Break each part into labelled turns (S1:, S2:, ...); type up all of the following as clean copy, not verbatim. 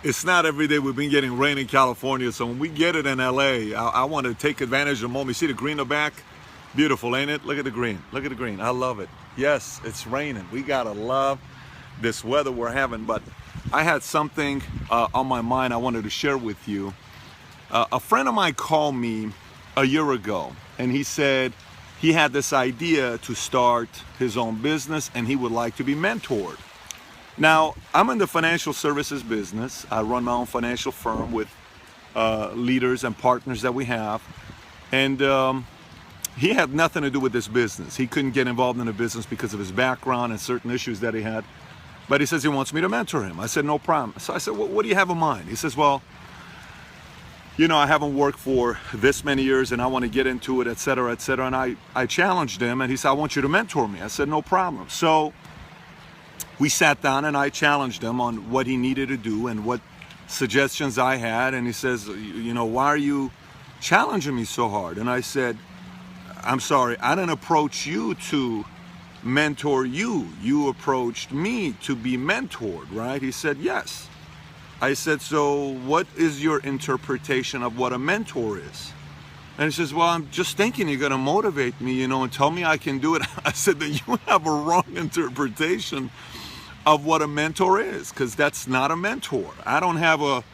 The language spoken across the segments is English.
S1: It's not every day we've been getting rain in California, so when we get it in LA, I want to take advantage of the moment. You see the green in the back? Beautiful, ain't it? Look at the green. Look at the green. I love it. Yes, it's raining. We gotta love this weather we're having. But I had something on my mind I wanted to share with you. A friend of mine called me a year ago, and he said he had this idea to start his own business and he would like to be mentored. Now, I'm in the financial services business. I run my own financial firm with leaders and partners that we have. And he had nothing to do with this business. He couldn't get involved in the business because of his background and certain issues that he had. But he says he wants me to mentor him. I said, no problem. So I said, well, what do you have in mind? He says, well, you know, I haven't worked for this many years and I want to get into it, et cetera, et cetera. And I challenged him and he said, I want you to mentor me. I said, no problem. So we sat down and I challenged him on what he needed to do and what suggestions I had. And he says, you know, why are you challenging me so hard? And I said, I'm sorry, I didn't approach you to mentor you. You approached me to be mentored, right? He said, yes. I said, so what is your interpretation of what a mentor is? And he says, well, I'm just thinking you're going to motivate me, you know, and tell me I can do it. I said, then you have a wrong interpretation of what a mentor is, because that's not a mentor. I don't have a...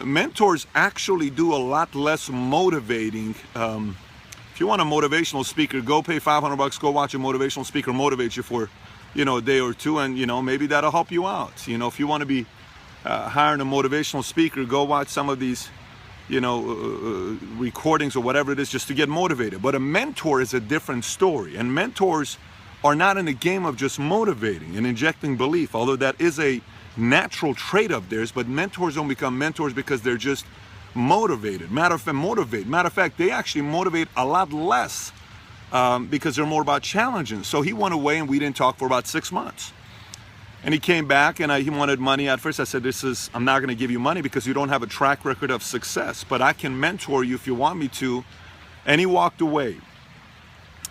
S1: mentors actually do a lot less motivating. If you want a motivational speaker, go pay $500, go watch a motivational speaker motivate you for, you know, a day or two, and, you know, maybe that'll help you out. You know, if you want to be hiring a motivational speaker, go watch some of these, you know, recordings or whatever it is just to get motivated. But a mentor is a different story, and mentors are not in the game of just motivating and injecting belief, although that is a natural trait of theirs. But mentors don't become mentors because they're just motivated. Matter of fact, they actually motivate a lot less because they're more about challenging. So he went away and we didn't talk for about 6 months. And he came back and he wanted money. At first I said, I'm not going to give you money because you don't have a track record of success, but I can mentor you if you want me to. And he walked away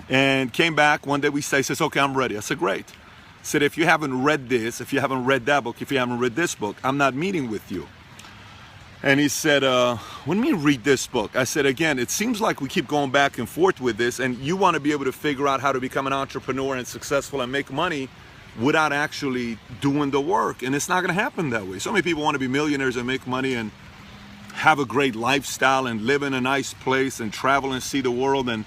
S1: and came back one day. He says, okay, I'm ready. I said, great. I said, if you haven't read this, if you haven't read that book, if you haven't read this book, I'm not meeting with you. And he said, what do you mean read this book? I said, again, it seems like we keep going back and forth with this, and you want to be able to figure out how to become an entrepreneur and successful and make money without actually doing the work. And it's not going to happen that way. So many people want to be millionaires and make money and have a great lifestyle and live in a nice place and travel and see the world, and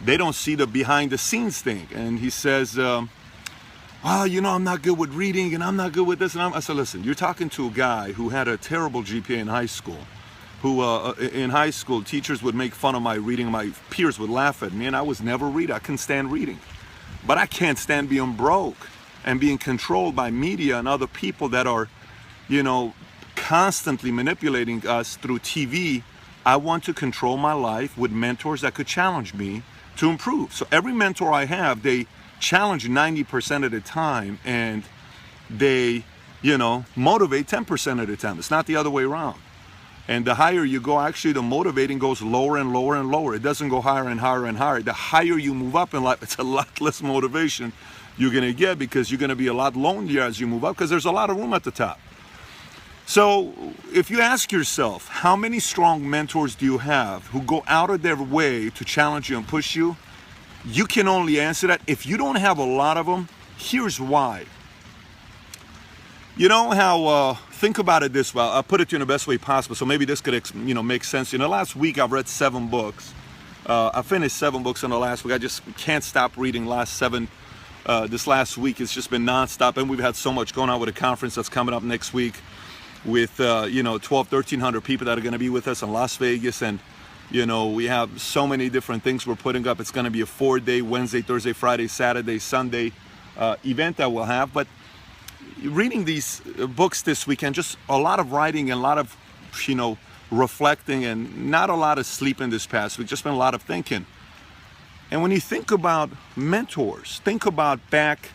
S1: they don't see the behind the scenes thing. And he says, well, you know, I'm not good with reading and I'm not good with this. And I said, listen, you're talking to a guy who had a terrible GPA in high school, who in high school, teachers would make fun of my reading. My peers would laugh at me, and I was never reading. I couldn't stand reading. But I can't stand being broke and being controlled by media and other people that are, you know, constantly manipulating us through TV. I want to control my life with mentors that could challenge me to improve. So every mentor I have, they challenge 90% of the time, and they, you know, motivate 10% of the time. It's not the other way around. And the higher you go, actually the motivating goes lower and lower and lower. It doesn't go higher and higher and higher. The higher you move up in life, it's a lot less motivation you're going to get, because you're going to be a lot lonelier as you move up, because there's a lot of room at the top. So if you ask yourself, how many strong mentors do you have who go out of their way to challenge you and push you? You can only answer that. If you don't have a lot of them, here's why. You know how, think about it this way. I'll put it to you in the best way possible, so maybe this could, you know, make sense. In the last week, I've read 7 books. I finished 7 books in the last week. I just can't stop reading this last week. It's just been nonstop, and we've had so much going on with a conference that's coming up next week with, you know, 1,300 people that are going to be with us in Las Vegas. And you know, we have so many different things we're putting up. It's going to be a 4-day, Wednesday, Thursday, Friday, Saturday, Sunday event that we'll have. But reading these books this weekend, just a lot of writing and a lot of, you know, reflecting, and not a lot of sleeping this past week, just been a lot of thinking. And when you think about mentors, think about back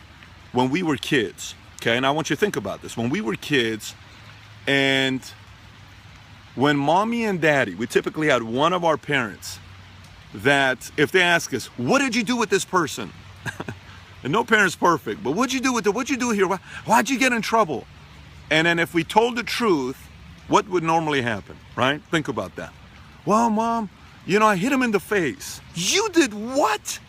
S1: when we were kids, okay? And I want you to think about this. When we were kids, and when mommy and daddy, we typically had one of our parents that if they ask us, what did you do with this person? And no parent's perfect, but what'd you do with it? What'd you do here? Why'd you get in trouble? And then if we told the truth, what would normally happen, right? Think about that. Well, Mom, I hit him in the face. You did what?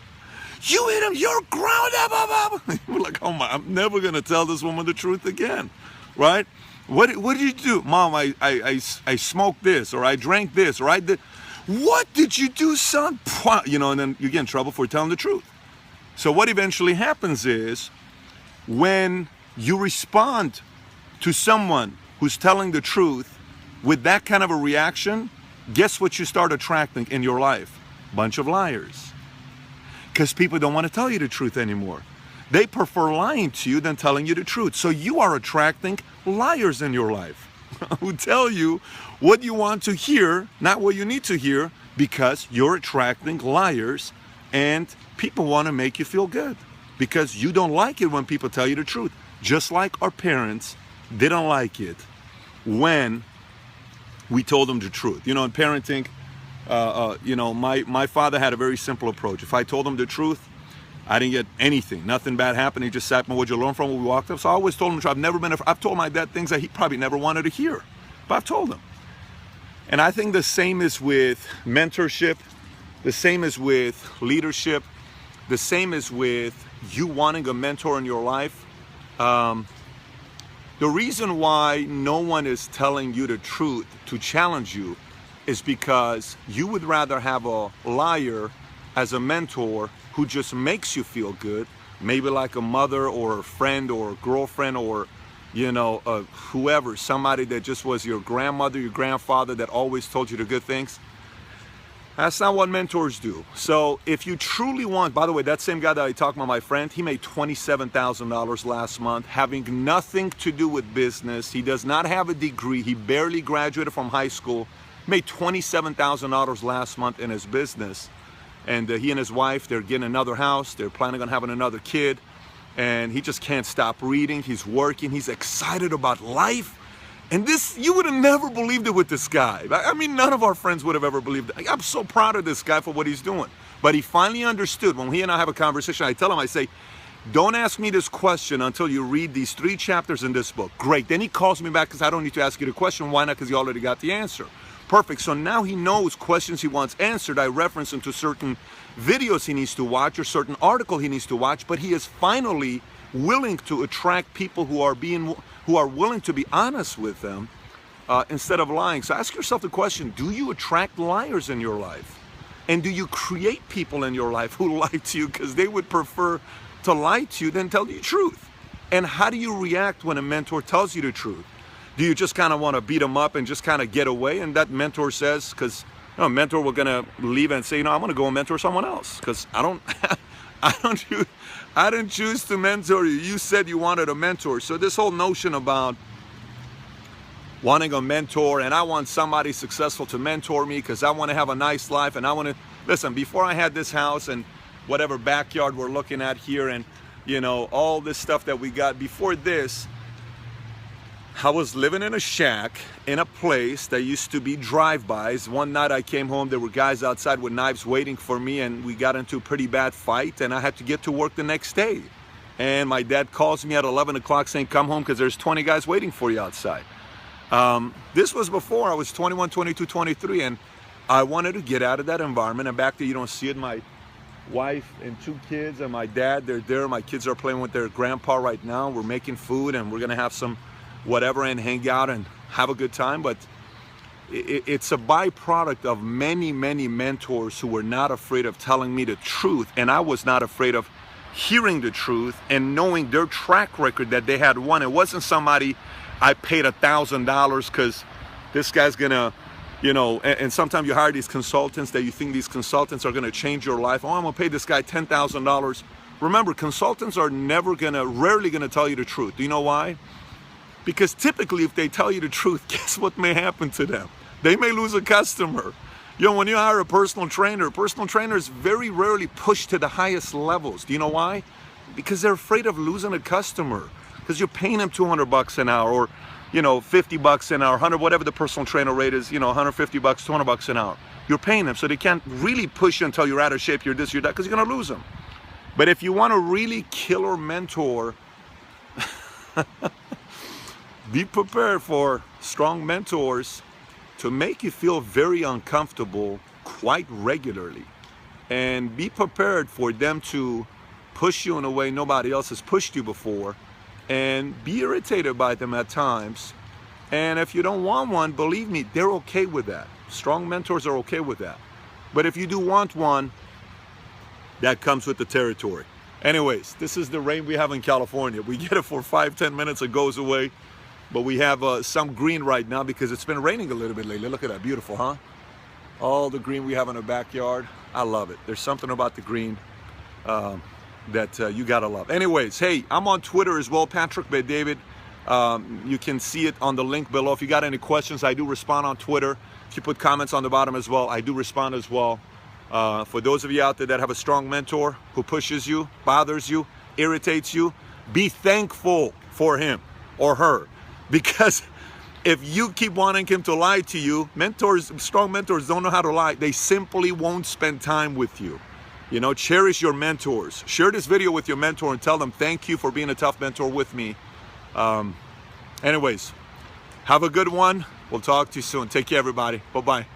S1: You hit him, you're ground up. We're like, oh my, I'm never gonna tell this woman the truth again, right? What did you do? Mom, I smoked this, or I drank this, or I did. What did you do, son? And then you get in trouble for telling the truth. So what eventually happens is, when you respond to someone who's telling the truth with that kind of a reaction, guess what you start attracting in your life? Bunch of liars. Because people don't want to tell you the truth anymore. They prefer lying to you than telling you the truth. So you are attracting liars in your life who tell you what you want to hear, not what you need to hear, because you're attracting liars, and people want to make you feel good because you don't like it when people tell you the truth. Just like our parents didn't like it when we told them the truth. In parenting, my father had a very simple approach. If I told him the truth, I didn't get anything. Nothing bad happened. He just sat me, what'd you learn from when we walked up? So I always told him the truth. I've told my dad things that he probably never wanted to hear, but I've told him. And I think the same is with mentorship. The same is with leadership. The same is with you wanting a mentor in your life. The reason why no one is telling you the truth to challenge you is because you would rather have a liar as a mentor who just makes you feel good, maybe like a mother or a friend or a girlfriend or, whoever, somebody that just was your grandmother, your grandfather that always told you the good things. That's not what mentors do. So if you truly want, by the way, that same guy that I talked about, my friend, he made $27,000 last month, having nothing to do with business. He does not have a degree. He barely graduated from high school. Made $27,000 last month in his business. And he and his wife, they're getting another house. They're planning on having another kid. And he just can't stop reading. He's working. He's excited about life. And this, you would have never believed it with this guy. I mean, none of our friends would have ever believed it. I'm so proud of this guy for what he's doing. But he finally understood. When he and I have a conversation, I tell him, I say, don't ask me this question until you read these 3 chapters in this book. Great. Then he calls me back because I don't need to ask you the question. Why not? Because you already got the answer. Perfect. So now he knows questions he wants answered. I reference him to certain videos he needs to watch or certain article he needs to watch, but he is finally willing to attract people who are willing to be honest with them instead of lying. So ask yourself the question, do you attract liars in your life? And do you create people in your life who lie to you because they would prefer to lie to you than tell you the truth? And how do you react when a mentor tells you the truth? Do you just kind of want to beat them up and just kind of get away? And that mentor says, because a mentor we're going to leave and say, I'm going to go and mentor someone else because I didn't choose to mentor you. You said you wanted a mentor. So this whole notion about wanting a mentor, and I want somebody successful to mentor me because I want to have a nice life, and I want to, listen, before I had this house and whatever backyard we're looking at here and, all this stuff that we got, before this, I was living in a shack in a place that used to be drive-bys. One night I came home, there were guys outside with knives waiting for me, and we got into a pretty bad fight, and I had to get to work the next day. And my dad calls me at 11 o'clock saying, come home because there's 20 guys waiting for you outside. This was before I was 21, 22, 23, and I wanted to get out of that environment. And back there, you don't see it, my wife and 2 kids and my dad, they're there. My kids are playing with their grandpa right now. We're making food, and we're going to have some whatever and hang out and have a good time. But it's a byproduct of many, many mentors who were not afraid of telling me the truth, and I was not afraid of hearing the truth and knowing their track record that they had won. It wasn't somebody I paid $1,000 because this guy's gonna, and sometimes you hire these consultants that you think these consultants are gonna change your life. Oh, I'm gonna pay this guy $10,000. Remember, consultants are rarely gonna tell you the truth. Do you know why? Because typically, if they tell you the truth, guess what may happen to them? They may lose a customer. When you hire a personal trainer is very rarely pushed to the highest levels. Do you know why? Because they're afraid of losing a customer. Because you're paying them $200 an hour, or $50 an hour, 100, whatever the personal trainer rate is, $150, $200 an hour. You're paying them, so they can't really push you until you're out of shape, you're this, you're that, because you're going to lose them. But if you want to really kill or mentor, Be prepared for strong mentors to make you feel very uncomfortable quite regularly. And be prepared for them to push you in a way nobody else has pushed you before, and be irritated by them at times. And if you don't want one, believe me, they're okay with that. Strong mentors are okay with that. But if you do want one, that comes with the territory. Anyways, this is the rain we have in California. We get it for 5-10 minutes, it goes away. But we have some green right now because it's been raining a little bit lately. Look at that, beautiful, huh? All the green we have in our backyard. I love it. There's something about the green that you gotta love. Anyways, hey, I'm on Twitter as well, Patrick Bay David. You can see it on the link below. If you got any questions, I do respond on Twitter. If you put comments on the bottom as well, I do respond as well. For those of you out there that have a strong mentor who pushes you, bothers you, irritates you, be thankful for him or her. Because if you keep wanting him to lie to you, strong mentors don't know how to lie. They simply won't spend time with you. You know, cherish your mentors. Share this video with your mentor and tell them thank you for being a tough mentor with me. Anyways, have a good one. We'll talk to you soon. Take care, everybody. Bye-bye.